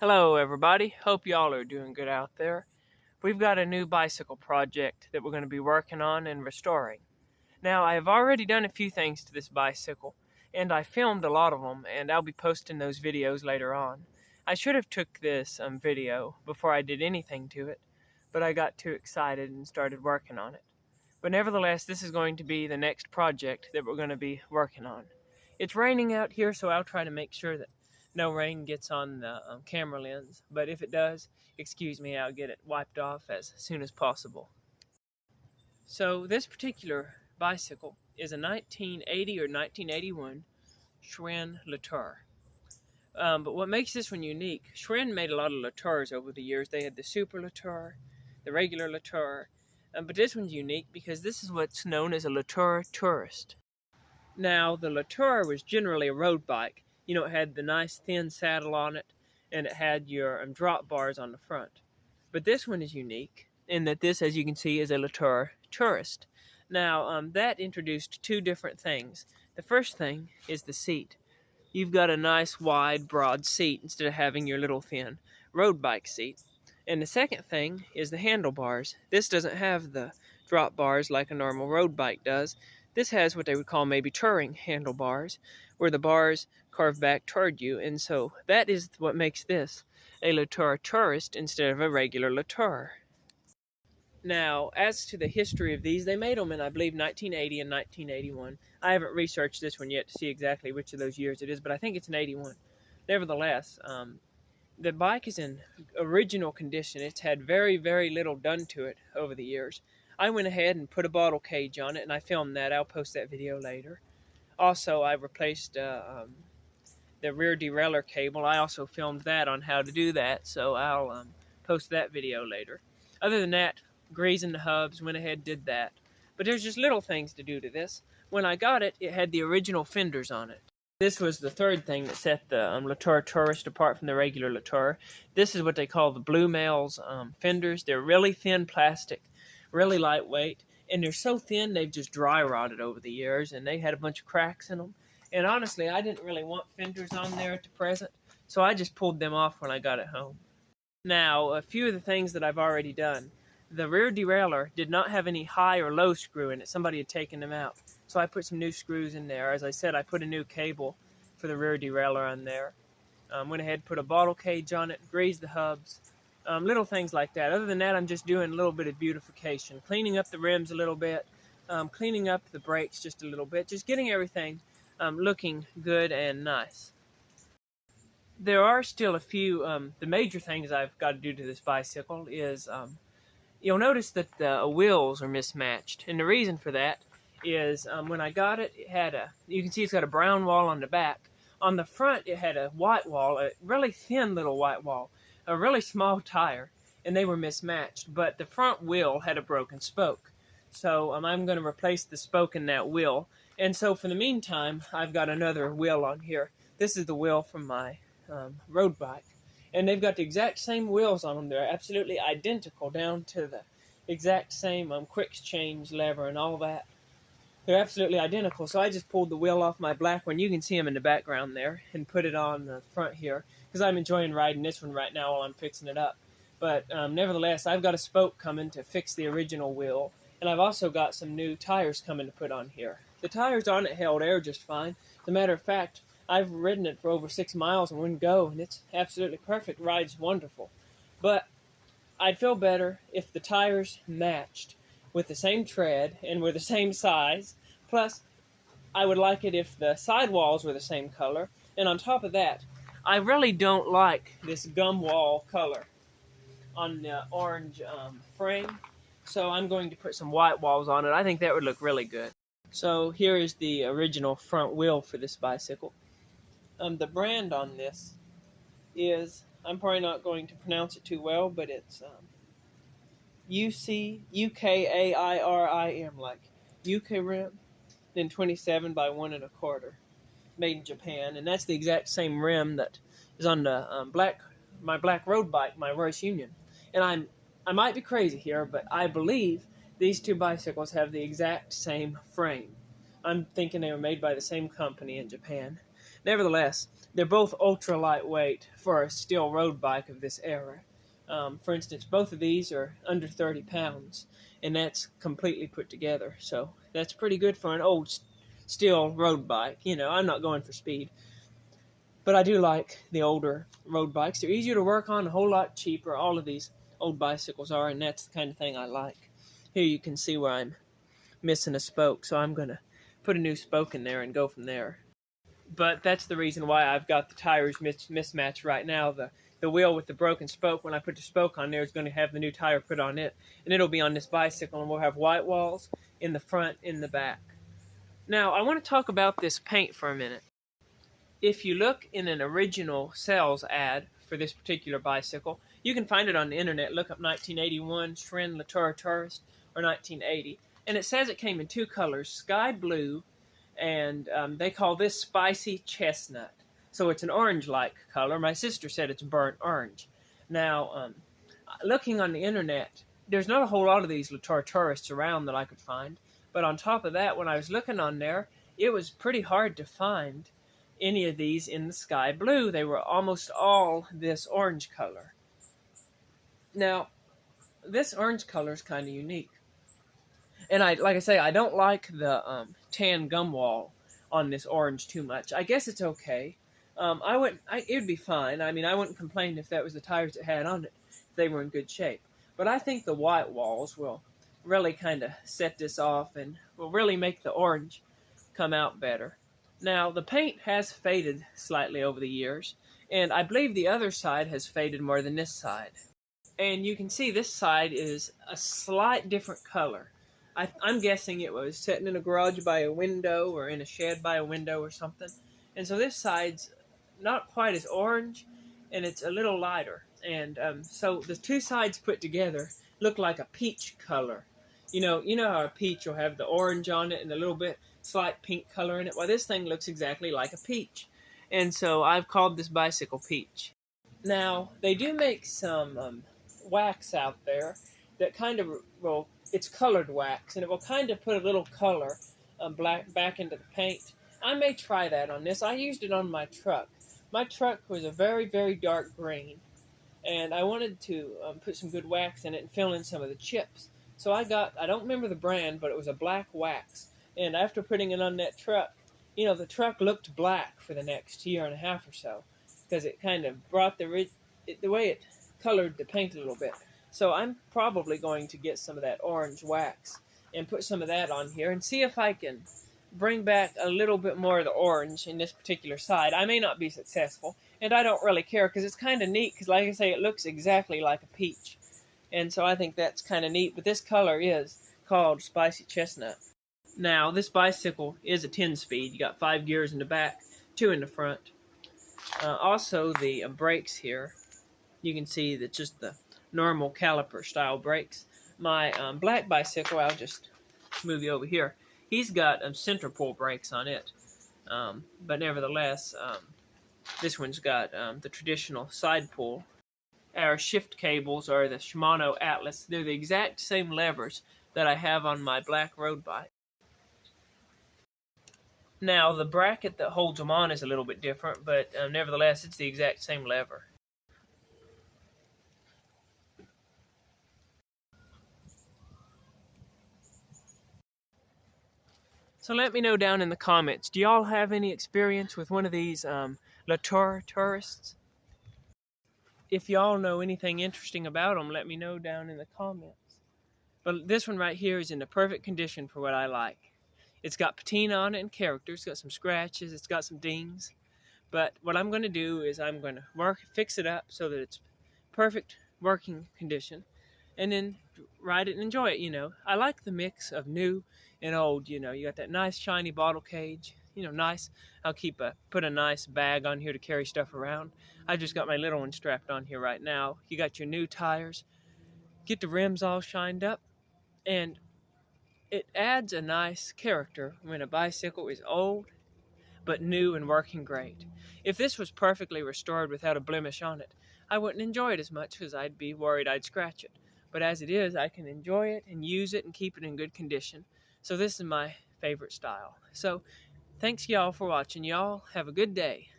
Hello everybody, hope y'all are doing good out there. We've got a new bicycle project that we're going to be working on and restoring. Now I have already done a few things to this bicycle and I filmed a lot of them and I'll be posting those videos later on. I should have took this video before I did anything to it, but I got too excited and started working on it. But nevertheless, this is going to be the next project that we're going to be working on. It's raining out here, so I'll try to make sure that no rain gets on the camera lens, but if it does, excuse me, I'll get it wiped off as soon as possible. So this particular bicycle is a 1980 or 1981 Schwinn Le Tour. But what makes this one unique, Schwinn made a lot of Le Tours over the years. They had the Super Le Tour, the regular Le Tour, but this one's unique because this is what's known as a Le Tour Tourist. Now, the Le Tour was generally a road bike. You know, it had the nice thin saddle on it, and it had your drop bars on the front. But this one is unique in that this, as you can see, is a Le Tour Tourist. Now, that introduced two different things. The first thing is the seat. You've got a nice, wide, broad seat instead of having your little thin road bike seat. And the second thing is the handlebars. This doesn't have the drop bars like a normal road bike does. This has what they would call maybe touring handlebars, where the bars carve back toward you, and so that is what makes this a Le Tour Tourist instead of a regular Le Tour. Now, as to the history of these, they made them in, I believe, 1980 and 1981. I haven't researched this one yet to see exactly which of those years it is, but I think it's in 81. Nevertheless, the bike is in original condition. It's had very, very little done to it over the years. I went ahead and put a bottle cage on it, and I filmed that. I'll post that video later. Also, I replaced the rear derailleur cable. I also filmed that on how to do that, so I'll post that video later. Other than that, greasing the hubs, went ahead and did that. But there's just little things to do to this. When I got it, it had the original fenders on it. This was the third thing that set the Le Tour Tourist apart from the regular Le Tour. This is what they call the Blue Mails fenders. They're really thin plastic, really lightweight, and they're so thin they've just dry rotted over the years, and they had a bunch of cracks in them. And honestly, I didn't really want fenders on there at the present, so I just pulled them off when I got it home. Now, a few of the things that I've already done. The rear derailleur did not have any high or low screw in it. Somebody had taken them out. So I put some new screws in there. As I said, I put a new cable for the rear derailleur on there. Went ahead, put a bottle cage on it, greased the hubs. Little things like that. Other than that, I'm just doing a little bit of beautification. Cleaning up the rims a little bit. Cleaning up the brakes just a little bit. Just getting everything looking good and nice. There are still a few, the major things I've got to do to this bicycle is, you'll notice that the wheels are mismatched. And the reason for that is when I got it, it had you can see it's got a brown wall on the back. On the front, it had a white wall, a really thin little white wall, a really small tire, and they were mismatched. But the front wheel had a broken spoke. So I'm going to replace the spoke in that wheel. And so for the meantime, I've got another wheel on here. This is the wheel from my road bike. And they've got the exact same wheels on them. They're absolutely identical down to the exact same quick change lever and all that. They're absolutely identical. So I just pulled the wheel off my black one. You can see them in the background there, and put it on the front here because I'm enjoying riding this one right now while I'm fixing it up. But nevertheless, I've got a spoke coming to fix the original wheel, and I've also got some new tires coming to put on here. The tires on it held air just fine. As a matter of fact, I've ridden it for over 6 miles in one go, and it's absolutely perfect. Rides wonderful. But I'd feel better if the tires matched with the same tread and were the same size. Plus, I would like it if the sidewalls were the same color. And on top of that, I really don't like this gum wall color on the orange frame. So I'm going to put some white walls on it. I think that would look really good. So here is the original front wheel for this bicycle. The brand on this is, I'm probably not going to pronounce it too well, but it's UKAIRIM, like UK rim, then 27 by 1 1/4, made in Japan, and that's the exact same rim that is on the my black road bike, my Royce Union. And I might be crazy here, but I believe these two bicycles have the exact same frame. I'm thinking they were made by the same company in Japan. Nevertheless, they're both ultra lightweight for a steel road bike of this era. For instance, both of these are under 30 pounds, and that's completely put together. So that's pretty good for an old steel road bike. You know, I'm not going for speed, but I do like the older road bikes. They're easier to work on, a whole lot cheaper. All of these old bicycles are, and that's the kind of thing I like. Here you can see where I'm missing a spoke, so I'm going to put a new spoke in there and go from there. But that's the reason why I've got the tires mismatched right now. The wheel with the broken spoke, when I put the spoke on there, is going to have the new tire put on it, and it'll be on this bicycle, and we'll have white walls in the front, in the back. Now, I want to talk about this paint for a minute. If you look in an original sales ad for this particular bicycle, you can find it on the internet. Look up 1981 Schwinn Le Tour Tourist or 1980, and it says it came in two colors, sky blue, and they call this spicy chestnut. So it's an orange-like color. My sister said it's burnt orange. Now, looking on the internet, there's not a whole lot of these Le Tour Tourists around that I could find. But on top of that, when I was looking on there, it was pretty hard to find any of these in the sky blue. They were almost all this orange color. Now, this orange color is kind of unique. And like I say, I don't like the tan gum wall on this orange too much. I guess it's okay. It'd be fine. I mean, I wouldn't complain if that was the tires it had on it, if they were in good shape. But I think the white walls will really kind of set this off and will really make the orange come out better. Now, the paint has faded slightly over the years, and I believe the other side has faded more than this side. And you can see this side is a slight different color. I'm guessing it was sitting in a garage by a window or in a shed by a window or something. And so this side's not quite as orange, and it's a little lighter. And so the two sides put together look like a peach color. You know how a peach will have the orange on it and a little bit slight pink color in it? Well, this thing looks exactly like a peach. And so I've called this bicycle Peach. Now, they do make some wax out there that kind of will, it's colored wax, and it will kind of put a little color black back into the paint. I may try that on this. I used it on my truck. My truck was a very, very dark green, and I wanted to put some good wax in it and fill in some of the chips. So I don't remember the brand, but it was a black wax. And after putting it on that truck, you know, the truck looked black for the next year and a half or so, because it kind of brought the way it colored the paint a little bit. So I'm probably going to get some of that orange wax and put some of that on here and see if I can bring back a little bit more of the orange in this particular side. I may not be successful, and I don't really care because it's kind of neat because, like I say, it looks exactly like a peach. And so I think that's kind of neat, but this color is called Spicy Chestnut. Now, this bicycle is a 10-speed. You got 5 gears in the back, 2 in the front. Also, the brakes here, you can see that just the normal caliper style brakes. My black bicycle, I'll just move you over here, he's got center pull brakes on it. But nevertheless, this one's got the traditional side pull. Our shift cables are the Shimano Atlas. They're the exact same levers that I have on my black road bike. Now, the bracket that holds them on is a little bit different, but nevertheless, it's the exact same lever. So let me know down in the comments, do y'all have any experience with one of these Le Tour Tourists? If y'all know anything interesting about them, let me know down in the comments. But this one right here is in the perfect condition for what I like. It's got patina on it and character. It's got some scratches. It's got some dings. But what I'm going to do is I'm going to fix it up so that it's perfect working condition. And then ride it and enjoy it, you know. I like the mix of new and old, you know. You got that nice shiny bottle cage, you know, nice. I'll put a nice bag on here to carry stuff around. I just got my little one strapped on here right now. You got your new tires. Get the rims all shined up. And it adds a nice character when a bicycle is old but new and working great. If this was perfectly restored without a blemish on it, I wouldn't enjoy it as much because I'd be worried I'd scratch it. But as it is, I can enjoy it and use it and keep it in good condition. So this is my favorite style. So Thanks y'all for watching. Y'all have a good day.